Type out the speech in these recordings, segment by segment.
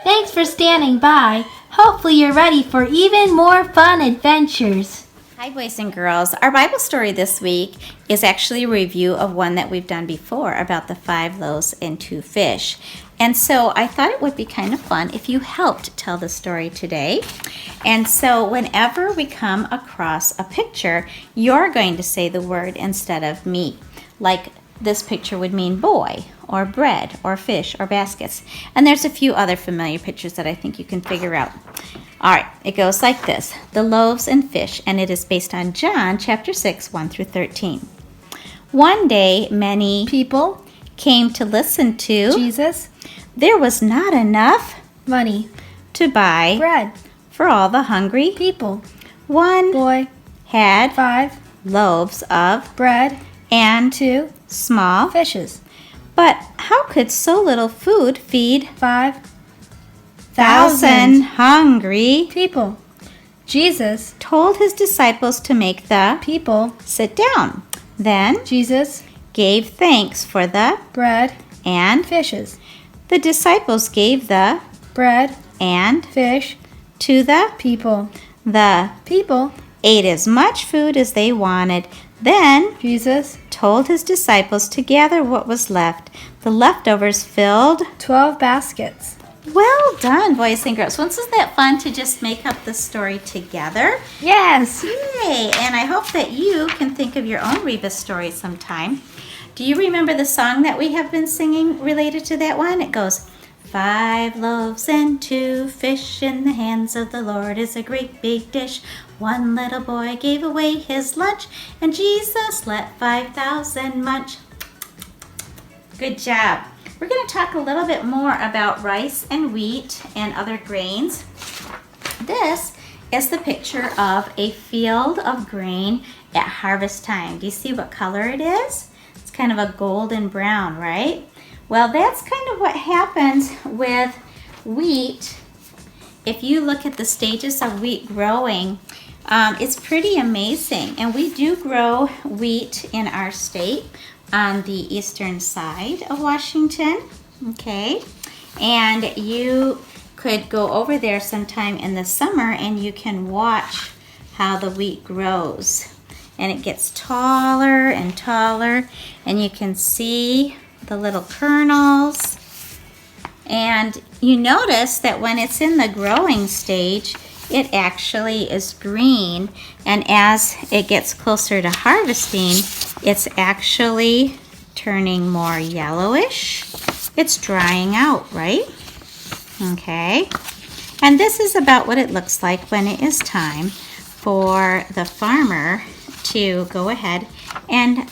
Thanks for standing by. Hopefully you're ready for even more fun adventures. Hi, boys and girls. Our Bible story this week is actually a review of one that we've done before about the 5 loaves and 2 fish. And so I thought it would be kind of fun if you helped tell the story today. And so whenever we come across a picture, you're going to say the word instead of me. Like this picture would mean boy, or bread, or fish, or baskets. And there's a few other familiar pictures that I think you can figure out. All right, it goes like this. The loaves and fish, and it is based on John chapter 6, 1 through 13. One day, many People, came to listen to Jesus, There was not enough money, to buy bread, for all the hungry. people, One boy, had 5, loaves of bread, and 2, small. fishes, But how could so little food feed 5,000 hungry? people. Jesus, Told his disciples to make the people, sit down. Then Jesus, gave thanks for the bread, and fishes, the disciples gave the bread, and fish, to the people, people ate as much food as they wanted. Then Jesus, told his disciples to gather what was left. The leftovers filled. 12 baskets. Well done, boys and girls. Wasn't that fun to just make up the story together? Yes. Yay! And I hope that you can think of your own Rebus story sometime. Do you remember the song that we have been singing related to that one? It goes, 5 loaves and 2 fish in the hands of the Lord is a great big dish. One little boy gave away his lunch, and Jesus let 5,000 munch. Good job. We're going to talk a little bit more about rice and wheat and other grains. This is the picture of a field of grain at harvest time. Do you see what color it is? It's kind of a golden brown, right? Well, that's kind of what happens with wheat. If you look at the stages of wheat growing, it's pretty amazing. And we do grow wheat in our state on the eastern side of Washington, okay? And you could go over there sometime in the summer and you can watch how the wheat grows. And it gets taller and taller, and you can see the little kernels. And you notice that when it's in the growing stage, it actually is green, and as it gets closer to harvesting, it's actually turning more yellowish. It's drying out, right? Okay. And this is about what it looks like when it is time for the farmer to go ahead and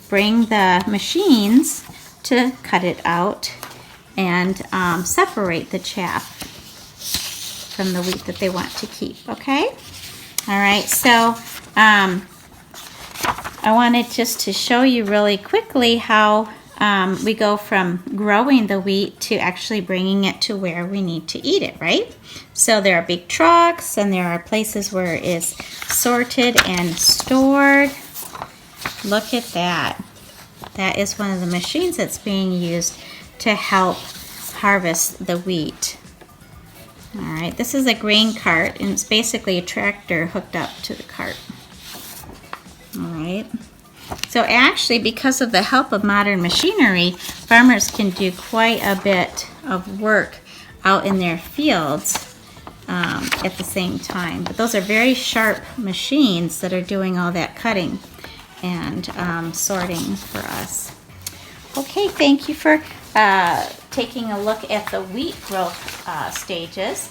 bring the machines to cut it out and separate the chaff from the wheat that they want to keep, okay? All right, so I wanted just to show you really quickly how we go from growing the wheat to actually bringing it to where we need to eat it, right? So there are big trucks and there are places where it is sorted and stored. Look at that. That is one of the machines that's being used to help harvest the wheat. All right, this is a grain cart, and it's basically a tractor hooked up to the cart. All right. So actually, because of the help of modern machinery, farmers can do quite a bit of work out in their fields at the same time. But those are very sharp machines that are doing all that cutting and sorting for us. Okay, thank you for taking a look at the wheat growth stages.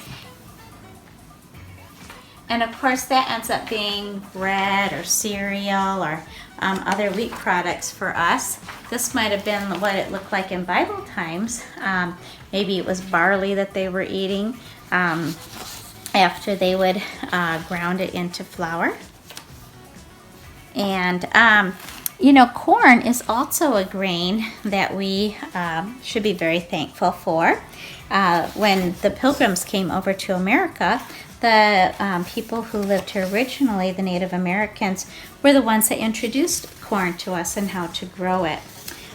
And of course that ends up being bread or cereal or other wheat products for us. This might have been what it looked like in Bible times. Maybe it was barley that they were eating after they would ground it into flour. And you know, corn is also a grain that we should be very thankful for. When the Pilgrims came over to America, the people who lived here originally, the Native Americans, were the ones that introduced corn to us and how to grow it.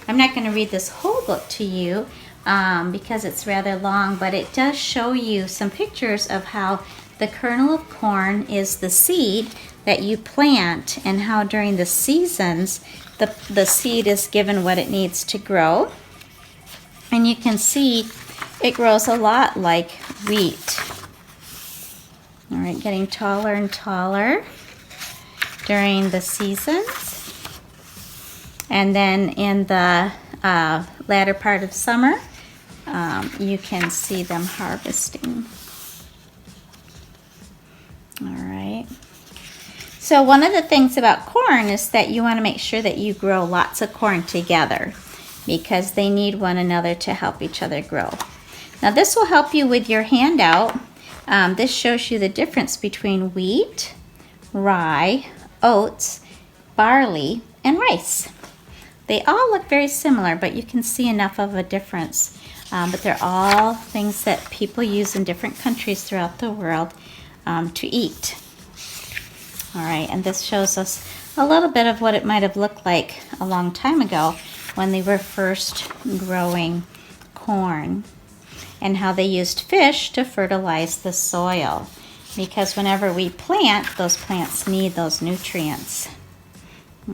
I'm not going to read this whole book to you, because it's rather long, but it does show you some pictures of how the kernel of corn is the seed that you plant, and how during the seasons the seed is given what it needs to grow. And you can see it grows a lot like wheat. All right, getting taller and taller during the seasons. And then in the latter part of summer, you can see them harvesting. All right. So one of the things about corn is that you want to make sure that you grow lots of corn together, because they need one another to help each other grow. Now this will help you with your handout. This shows you the difference between wheat, rye, oats, barley, and rice. They all look very similar, but you can see enough of a difference. But they're all things that people use in different countries throughout the world to eat. All right, and this shows us a little bit of what it might have looked like a long time ago when they were first growing corn, and how they used fish to fertilize the soil, because whenever we plant, those plants need those nutrients.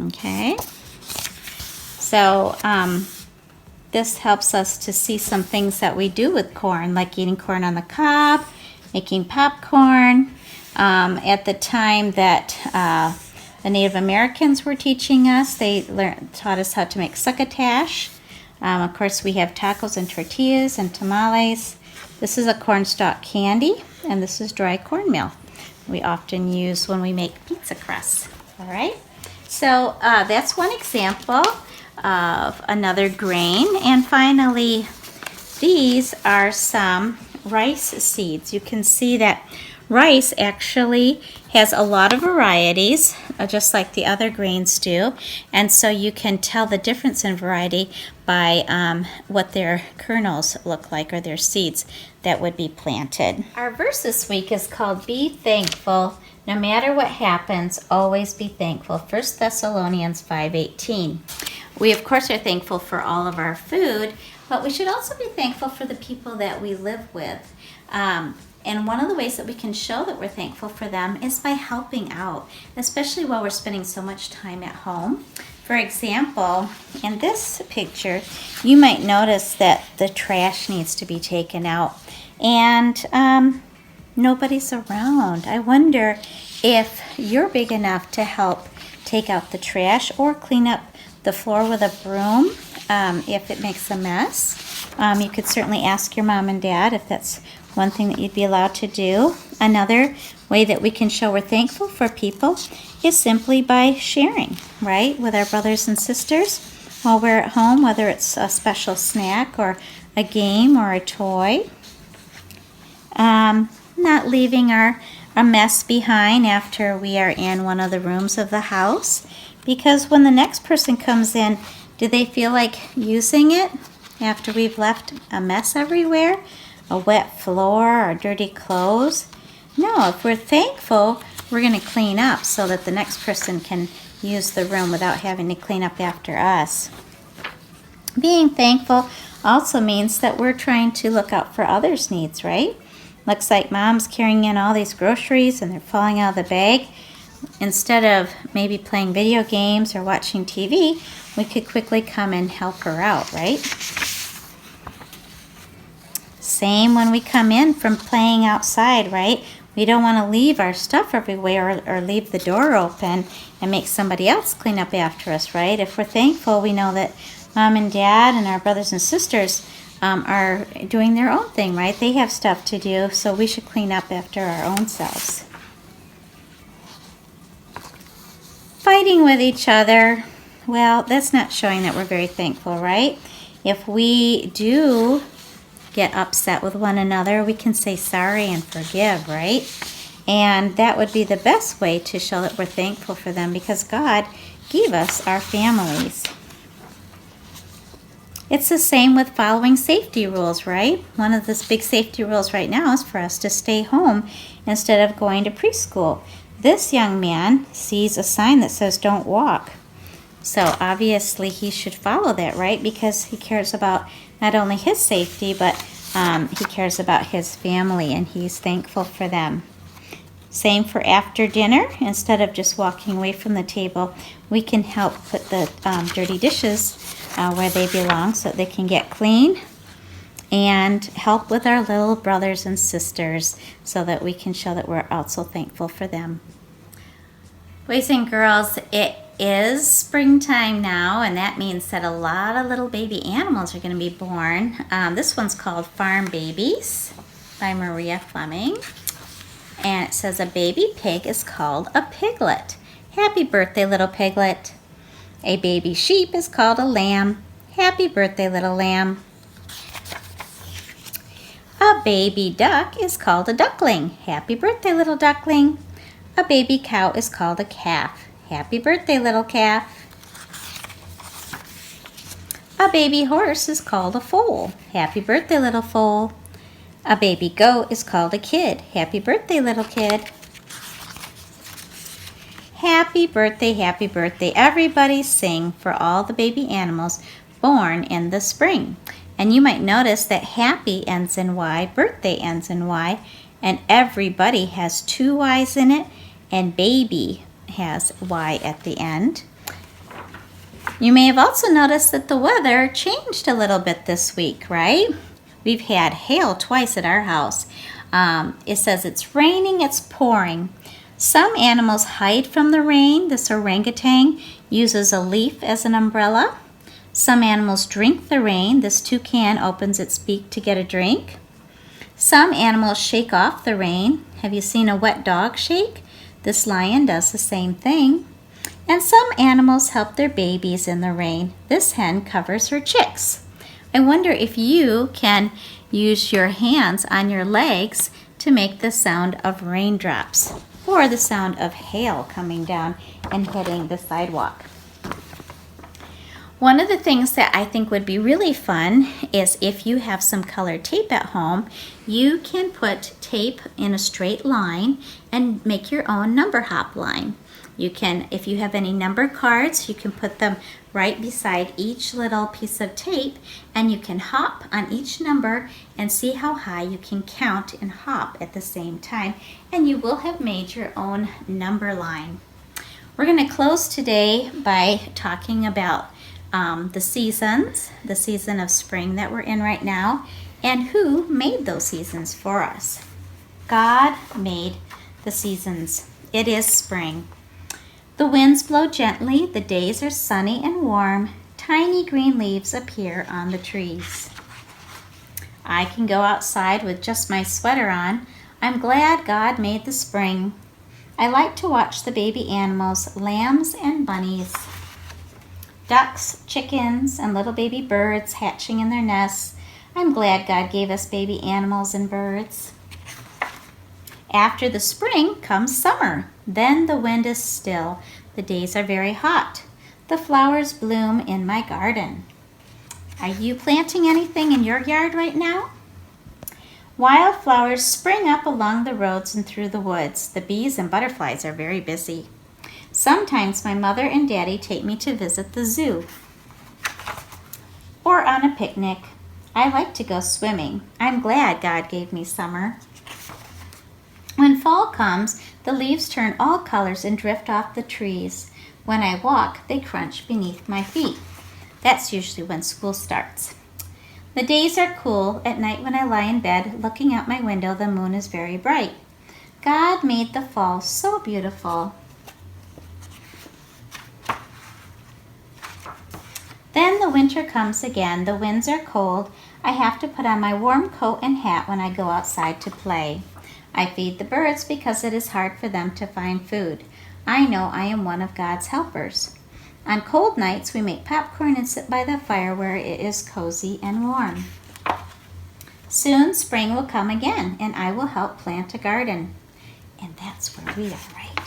Okay, so this helps us to see some things that we do with corn, like eating corn on the cob, making popcorn. At the time that the Native Americans were teaching us, they taught us how to make succotash. Of course, we have tacos and tortillas and tamales. This is a cornstalk candy, and this is dry cornmeal we often use when we make pizza crusts. All right, so that's one example of another grain. And finally, these are some rice seeds. You can see that rice actually has a lot of varieties, just like the other grains do, and so you can tell the difference in variety by what their kernels look like, or their seeds that would be planted. Our verse this week is called Be Thankful. No matter what happens, always be thankful. 1 Thessalonians 5:18. We, of course, are thankful for all of our food, but we should also be thankful for the people that we live with. And one of the ways that we can show that we're thankful for them is by helping out, especially while we're spending so much time at home. For example, in this picture, you might notice that the trash needs to be taken out, and nobody's around. I wonder if you're big enough to help take out the trash or clean up the floor with a broom if it makes a mess. You could certainly ask your mom and dad if that's one thing that you'd be allowed to do. Another way that we can show we're thankful for people is simply by sharing, right, with our brothers and sisters while we're at home, whether it's a special snack or a game or a toy. Not leaving a mess behind after we are in one of the rooms of the house, because when the next person comes in, do they feel like using it after we've left a mess everywhere? A wet floor or dirty clothes? No, if we're thankful, we're going to clean up so that the next person can use the room without having to clean up after us. Being thankful also means that we're trying to look out for others' needs, right? Looks like mom's carrying in all these groceries and they're falling out of the bag. Instead of maybe playing video games or watching TV, we could quickly come and help her out, right? Same when we come in from playing outside, right? We don't want to leave our stuff everywhere or leave the door open and make somebody else clean up after us, right? If we're thankful, we know that mom and dad and our brothers and sisters are doing their own thing, right? They have stuff to do, so we should clean up after our own selves. Fighting with each other, well, that's not showing that we're very thankful, right? If we do get upset with one another, we can say sorry and forgive, right? And that would be the best way to show that we're thankful for them, because God gave us our families. It's the same with following safety rules, right? One of the big safety rules right now is for us to stay home instead of going to preschool. This young man sees a sign that says don't walk. So obviously he should follow that, right? Because he cares about not only his safety, but he cares about his family, and he's thankful for them. Same for after dinner. Instead of just walking away from the table, we can help put the dirty dishes where they belong so that they can get clean, and help with our little brothers and sisters so that we can show that we're also thankful for them. Boys and girls, it is springtime now, and that means that a lot of little baby animals are going to be born. This one's called Farm Babies by Maria Fleming. And it says a baby pig is called a piglet. Happy birthday, little piglet. A baby sheep is called a lamb. Happy birthday, little lamb. A baby duck is called a duckling. Happy birthday, little duckling. A baby cow is called a calf. Happy birthday, little calf. A baby horse is called a foal. Happy birthday, little foal. A baby goat is called a kid. Happy birthday, little kid. Happy birthday, everybody sing for all the baby animals born in the spring. And you might notice that happy ends in Y, birthday ends in Y, and everybody has 2 Y's in it, and baby has Y at the end. You may have also noticed that the weather changed a little bit this week, right? We've had hail twice at our house. It says it's raining, it's pouring. Some animals hide from the rain. This orangutan uses a leaf as an umbrella. Some animals drink the rain. This toucan opens its beak to get a drink. Some animals shake off the rain. Have you seen a wet dog shake? This lion does the same thing. And some animals help their babies in the rain. This hen covers her chicks. I wonder if you can use your hands on your legs to make the sound of raindrops or the sound of hail coming down and hitting the sidewalk. One of the things that I think would be really fun is if you have some colored tape at home, you can put tape in a straight line and make your own number hop line. You can, if you have any number cards, you can put them right beside each little piece of tape, and you can hop on each number and see how high you can count and hop at the same time, and you will have made your own number line. We're going to close today by talking about the seasons, the season of spring that we're in right now, and who made those seasons for us. God made the seasons. It is spring. The winds blow gently, the days are sunny and warm, tiny green leaves appear on the trees. I can go outside with just my sweater on. I'm glad God made the spring. I like to watch the baby animals, lambs and bunnies, ducks, chickens, and little baby birds hatching in their nests. I'm glad God gave us baby animals and birds. After the spring comes summer. Then the wind is still. The days are very hot. The flowers bloom in my garden. Are you planting anything in your yard right now? Wildflowers spring up along the roads and through the woods. The bees and butterflies are very busy. Sometimes my mother and daddy take me to visit the zoo or on a picnic. I like to go swimming. I'm glad God gave me summer. When fall comes, the leaves turn all colors and drift off the trees. When I walk, they crunch beneath my feet. That's usually when school starts. The days are cool. At night when I lie in bed, looking out my window, the moon is very bright. God made the fall so beautiful. Then the winter comes again. The winds are cold. I have to put on my warm coat and hat when I go outside to play. I feed the birds because it is hard for them to find food. I know I am one of God's helpers. On cold nights, we make popcorn and sit by the fire where it is cozy and warm. Soon spring will come again, and I will help plant a garden. And that's where we are, right?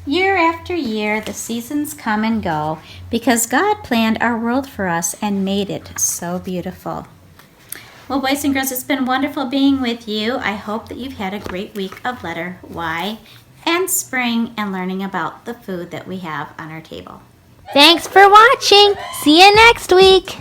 Year after year, the seasons come and go because God planned our world for us and made it so beautiful. Well, boys and girls, it's been wonderful being with you. I hope that you've had a great week of letter Y and spring and learning about the food that we have on our table. Thanks for watching. See you next week.